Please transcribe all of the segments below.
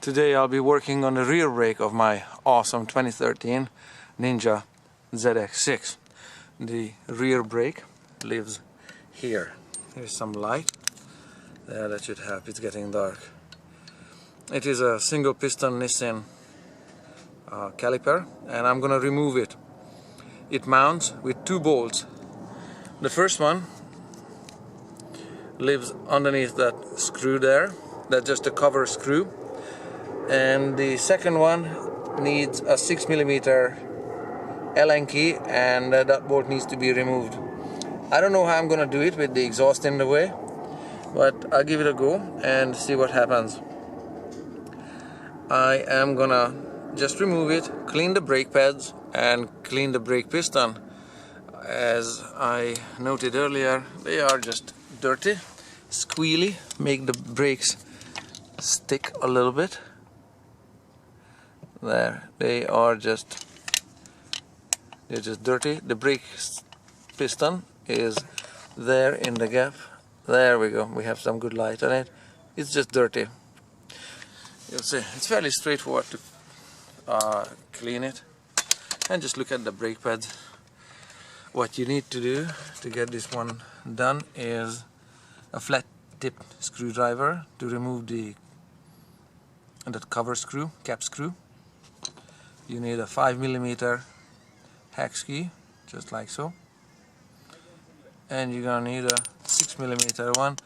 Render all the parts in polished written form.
Today I'll be working on the rear brake of my awesome 2013 Ninja ZX6. The rear brake lives here. Here's some light. There, that should help. It's getting dark. It is a single piston Nissan caliper, and I'm gonna remove it. It mounts with two bolts. The first one lives underneath that screw there. That's just a cover screw. And the second one needs a 6mm Allen key, and that bolt needs to be removed. I don't know how I'm gonna do it with the exhaust in the way, but I'll give it a go and see what happens. I am gonna just remove it, clean the brake pads and clean the brake piston. As I noted earlier, they are just dirty, squealy, make the brakes stick a little bit. There, they're just dirty. The brake piston is there in the gap. There we go, we have some good light on it. It's just dirty. You'll see, it's fairly straightforward to clean it. And just look at the brake pads. What you need to do to get this one done is a flat tipped screwdriver to remove that cover screw, cap screw. You need a 5mm hex key, just like so. And you're gonna need a 6mm one.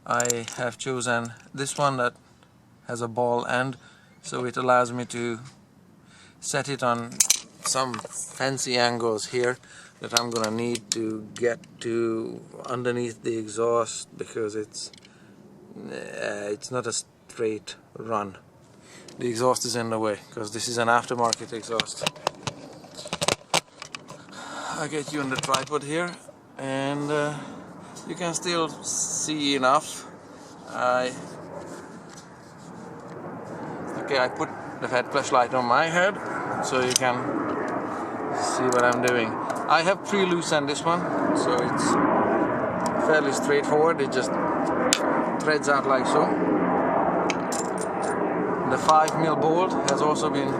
I have chosen this one that has a ball end, so it allows me to set it on some fancy angles here that I'm gonna need to get to underneath the exhaust, because it's not a straight run. The exhaust is in the way because this is an aftermarket exhaust. I get you on the tripod here, and you can still see enough. I put the head flashlight on my head so you can see what I'm doing. I have pre-loosened this one, so it's fairly straightforward. It just threads out like so. The 5mm bolt has also been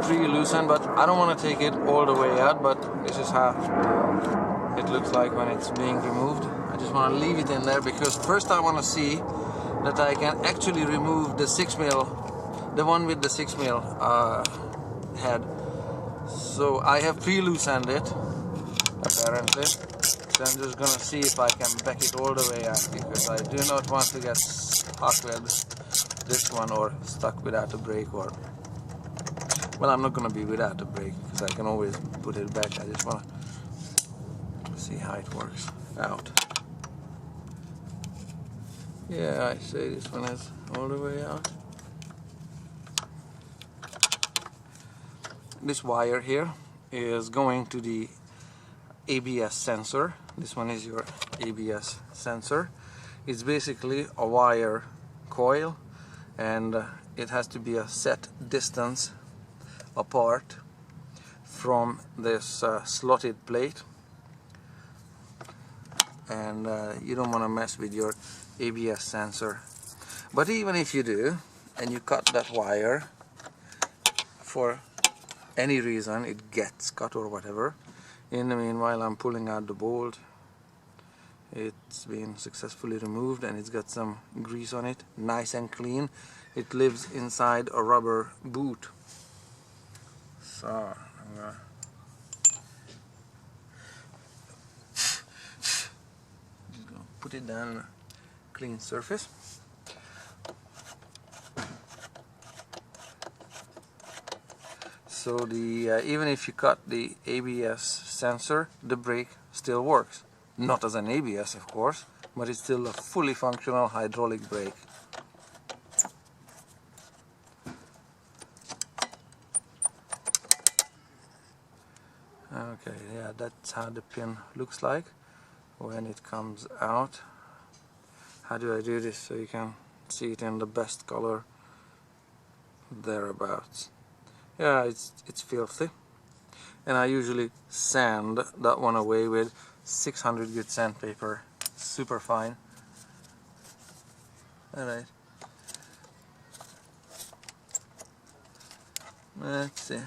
pre-loosened, but I don't want to take it all the way out, but this is how it looks like when it's being removed. I just want to leave it in there because first I want to see that I can actually remove the 6mm, the one with the 6mm head. So I have pre-loosened it, apparently. So I'm just gonna see if I can back it all the way out, because I do not want to get stuck with this one or stuck without a brake, or well, I'm not gonna be without a brake because I can always put it back. I just wanna see how it works out. Yeah, I say this one is all the way out. This wire here is going to the ABS sensor. This one is your ABS sensor. It's basically a wire coil, and it has to be a set distance apart from this slotted plate, and you don't want to mess with your ABS sensor. But even if you do, and you cut that wire for any reason, it gets cut or whatever, in the meanwhile I'm pulling out the bolt. It's been successfully removed and it's got some grease on it, nice and clean. It lives inside a rubber boot. So I'm gonna put it down on a clean surface. So even if you cut the ABS sensor, the brake still works. Not as an ABS, of course, but it's still a fully functional hydraulic brake. Okay, yeah, that's how the pin looks like when it comes out. How do I do this so you can see it in the best color? Thereabouts. Yeah, it's filthy, and I usually sand that one away with 600 grit sandpaper, super fine. Alright, Let's see.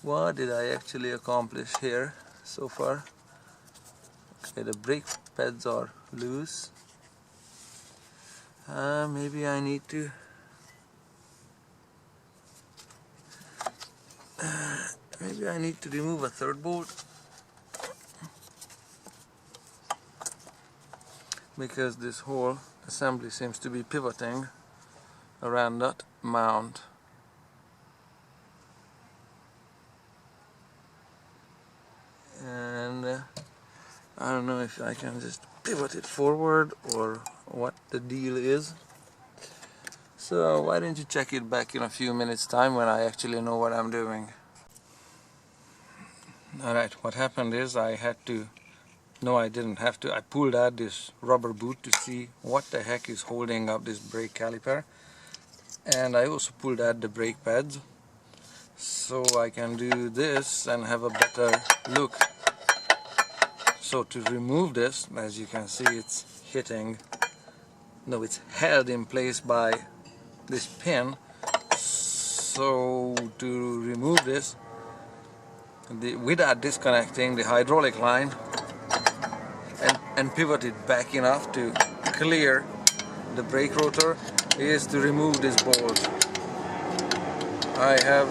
What did I actually accomplish here so far? Okay, the brake pads are loose. Maybe I need to remove a third bolt, because this whole assembly seems to be pivoting around that mount. And I don't know if I can just pivot it forward or what the deal is. So why don't you check it back in a few minutes time when I actually know what I'm doing. Alright, what happened is I didn't have to. I pulled out this rubber boot to see what the heck is holding up this brake caliper, and I also pulled out the brake pads so I can do this and have a better look. So to remove this, as you can see, it's held in place by this pin. So to remove this, without disconnecting the hydraulic line and pivot it back enough to clear the brake rotor, is to remove this bolt. I have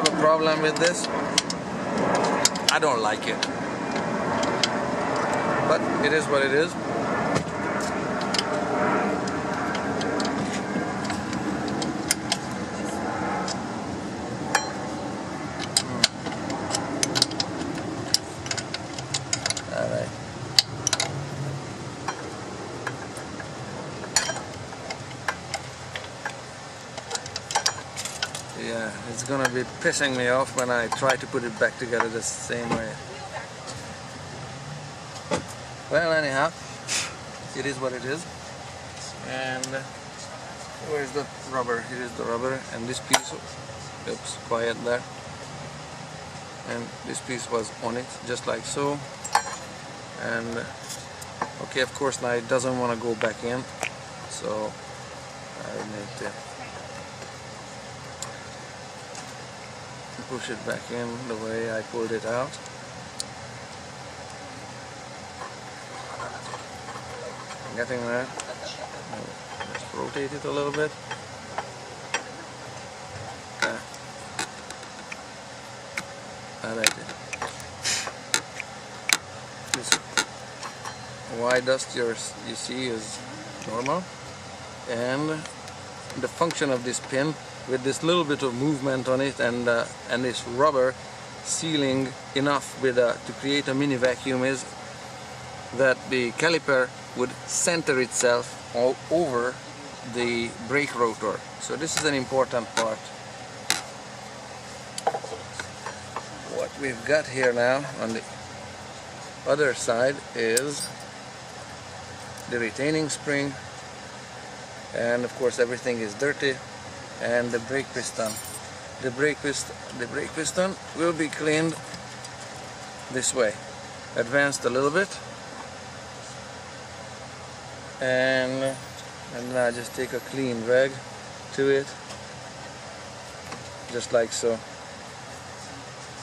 a problem with this. I don't like it, but it is what it is. Alright. Yeah, it's gonna be pissing me off when I try to put it back together the same way. Well, anyhow, it is what it is. And where's the rubber? Here is the rubber, and this piece, oops, quiet there. And this piece was on it, just like so. And okay, of course now it doesn't want to go back in, so I need to push it back in the way I pulled it out. Getting there. Just rotate it a little bit. Okay. Alright. This white dust you see is normal, and the function of this pin, with this little bit of movement on it and this rubber sealing enough with to create a mini vacuum, is that the caliper would center itself all over the brake rotor. So this is an important part. What we've got here now on the other side is the retaining spring, and of course everything is dirty, and the brake piston. The brake piston will be cleaned this way, advanced a little bit, and now just take a clean rag to it, just like so.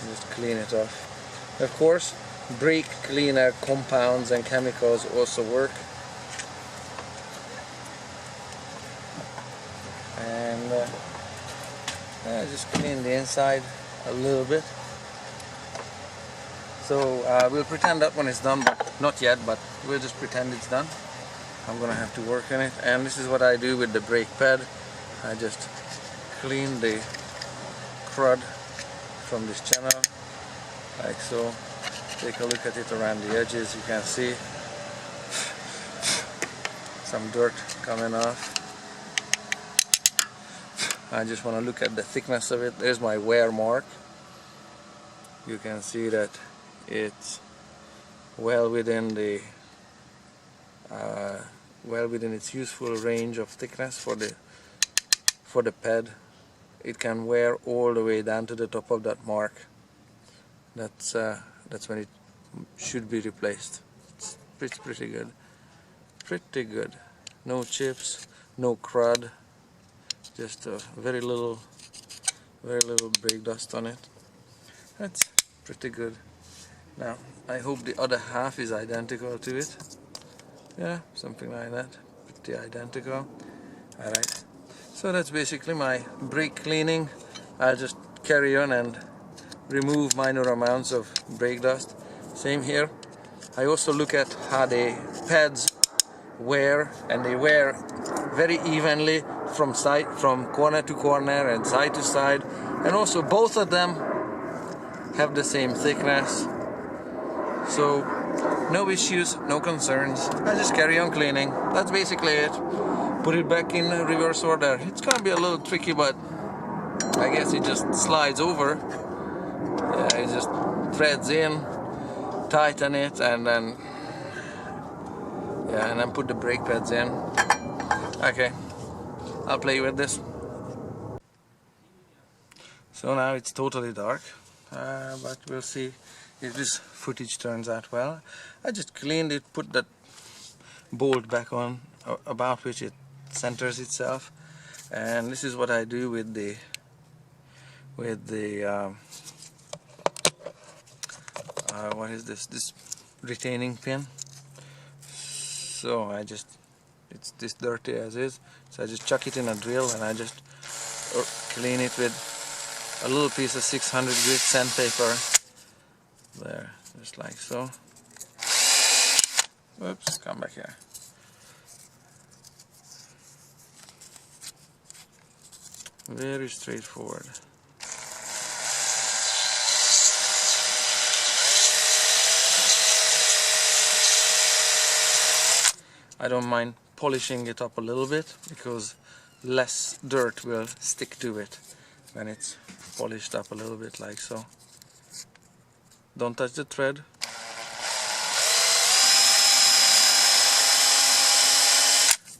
Just clean it off. Of course, brake cleaner compounds and chemicals also work. And just clean the inside a little bit. So we'll pretend that one is done, but not yet, but we'll just pretend it's done. I'm gonna have to work on it, and this is what I do with the brake pad. I just clean the crud from this channel, like so. Take a look at it around the edges. You can see some dirt coming off. I just want to look at the thickness of it. There's my wear mark. You can see that it's well within the its useful range of thickness for the pad. It can wear all the way down to the top of that mark. That's when it should be replaced. It's pretty good. No chips, no crud, just very little brake dust on it. That's pretty good. Now I hope the other half is identical to it. Yeah, something like that, pretty identical. Alright, so that's basically my brake cleaning. I'll just carry on and remove minor amounts of brake dust. Same here. I also look at how the pads wear, and they wear very evenly from corner to corner and side to side, and also both of them have the same thickness, so no issues, no concerns. I just carry on cleaning. That's basically it. Put it back in reverse order. It's gonna be a little tricky, but I guess it just slides over. Yeah, it just threads in, tighten it, and then put the brake pads in. Okay, I'll play with this. So now it's totally dark, but we'll see if this footage turns out well. I just cleaned it, put that bolt back on about which it centers itself, and this is what I do with the what is this retaining pin. So it's this dirty as is, so I just chuck it in a drill and I just clean it with a little piece of 600 grit sandpaper there, just like so. Whoops, come back here. Very straightforward. I don't mind polishing it up a little bit, because less dirt will stick to it when it's polished up a little bit like so. Don't touch the thread.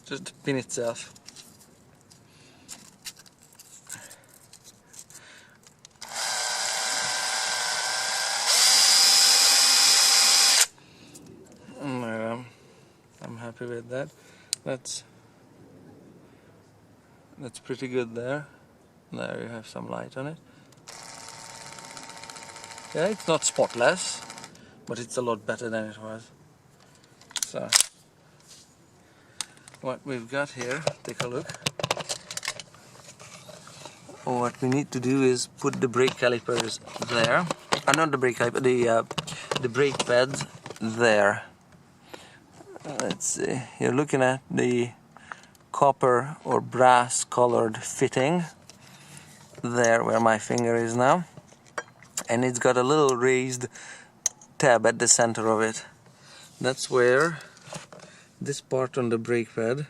Just the pin itself. I'm happy with that. That's pretty good there. There you have some light on it. Yeah, it's not spotless, but it's a lot better than it was. So what we've got here, take a look. What we need to do is put the brake calipers there. Not the brake caliper, the brake pads there. Let's see, you're looking at the copper or brass colored fitting there where my finger is now, and it's got a little raised tab at the center of it. That's where this part on the brake pad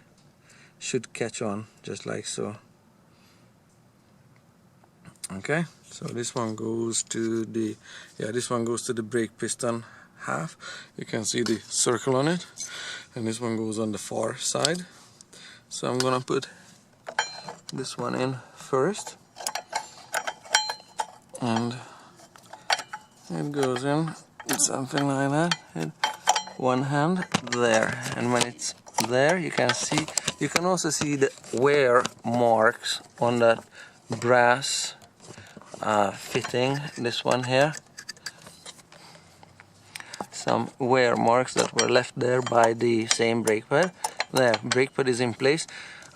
should catch on, just like so. Okay, so this one goes to the brake piston half. You can see the circle on it, and this one goes on the far side. So I'm gonna put this one in first, and it goes in something like that, and one hand there, and when it's there you can also see the wear marks on that brass fitting, this one here. Some wear marks that were left there by the same brake pad. There, brake pad is in place.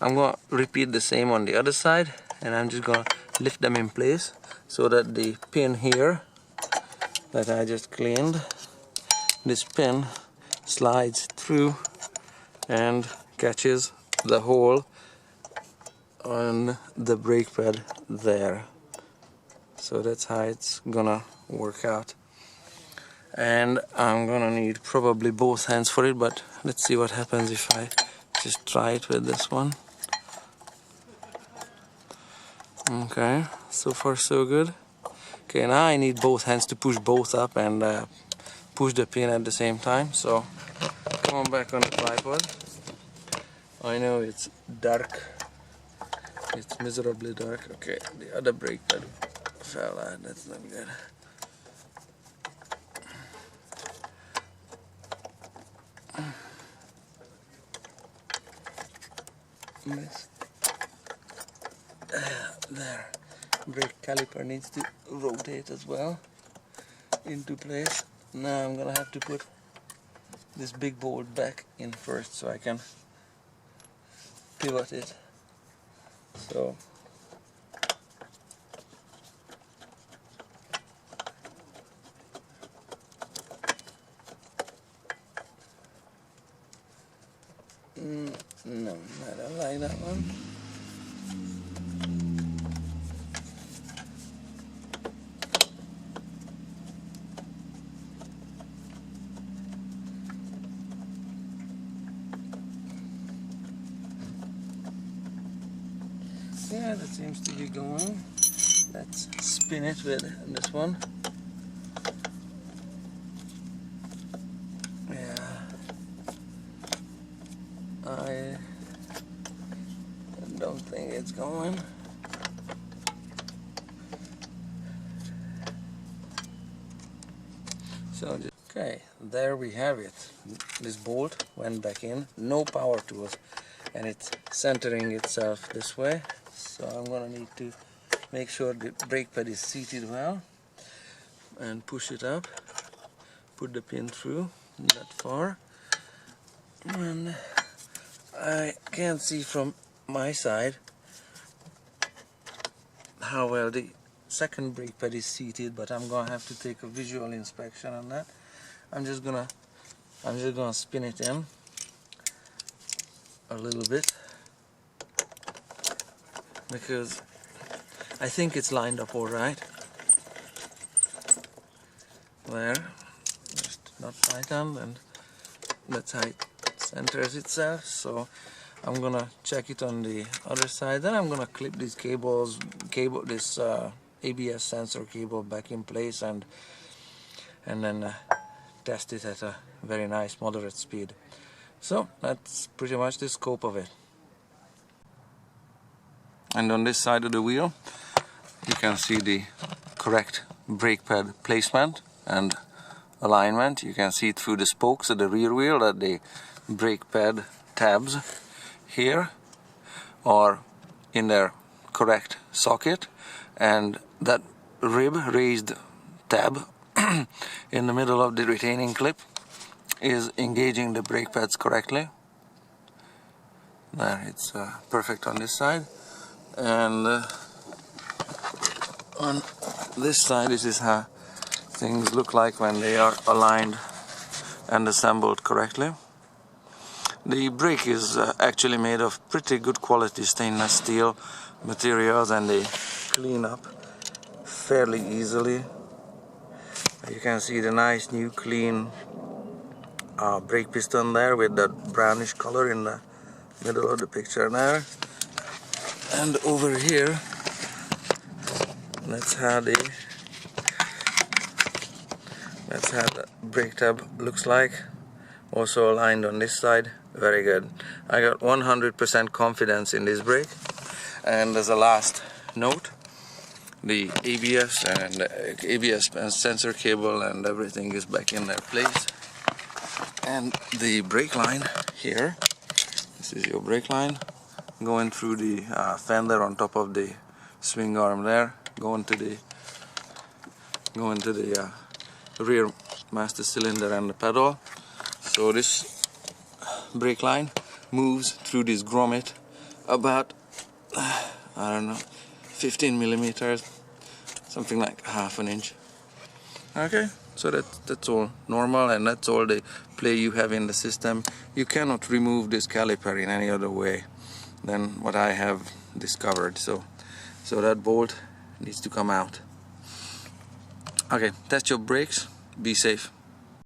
I'm going to repeat the same on the other side, and I'm just going to lift them in place so that the pin here that I just cleaned, this pin slides through and catches the hole on the brake pad there. So that's how it's gonna work out. And I'm gonna need probably both hands for it, but let's see what happens if I just try it with this one. Okay, so far so good. Okay, now I need both hands to push both up and push the pin at the same time. So come on back on the tripod. I know it's dark, it's miserably dark. Okay, the other brake pad fell out, that's not good. Miss. There, brake caliper needs to rotate as well into place. Now I'm gonna have to put this big bolt back in first so I can pivot it. So no, I don't like that one. Yeah, that seems to be going. Let's spin it with this one. Yeah, I don't think it's going. So okay, there we have it. This bolt went back in, no power tools, and it's centering itself this way. So I'm gonna need to make sure the brake pad is seated well and push it up, put the pin through that far, and I can't see from my side how well the second brake pad is seated, but I'm gonna have to take a visual inspection on that. I'm just gonna spin it in a little bit because I think it's lined up all right. There, just not tightened, and that's how it centers itself. So I'm gonna check it on the other side. Then I'm gonna clip these this ABS sensor cable back in place, and then test it at a very nice moderate speed. So that's pretty much the scope of it. And on this side of the wheel you can see the correct brake pad placement and alignment. You can see it through the spokes of the rear wheel that the brake pad tabs here are in their correct socket, and that raised tab in the middle of the retaining clip is engaging the brake pads correctly. There, it's perfect on this side, and on this side this is how things look like when they are aligned and assembled correctly. The brake is actually made of pretty good quality stainless steel materials, and they clean up fairly easily. You can see the nice new clean brake piston there with that brownish color in the middle of the picture there. And over here, that's how the brake tab looks like. Also aligned on this side. Very good. I got 100% confidence in this brake. And as a last note, the ABS and sensor cable and everything is back in their place. And the brake line here, this is your brake line, going through the fender on top of the swing arm there, going to the rear master cylinder and the pedal. So this brake line moves through this grommet about, I don't know, 15 millimeters, something like half an inch. Okay, so that's all normal, and that's all the play you have in the system. You cannot remove this caliper in any other way than what I have discovered. So that bolt needs to come out. Okay, test your brakes. Be safe.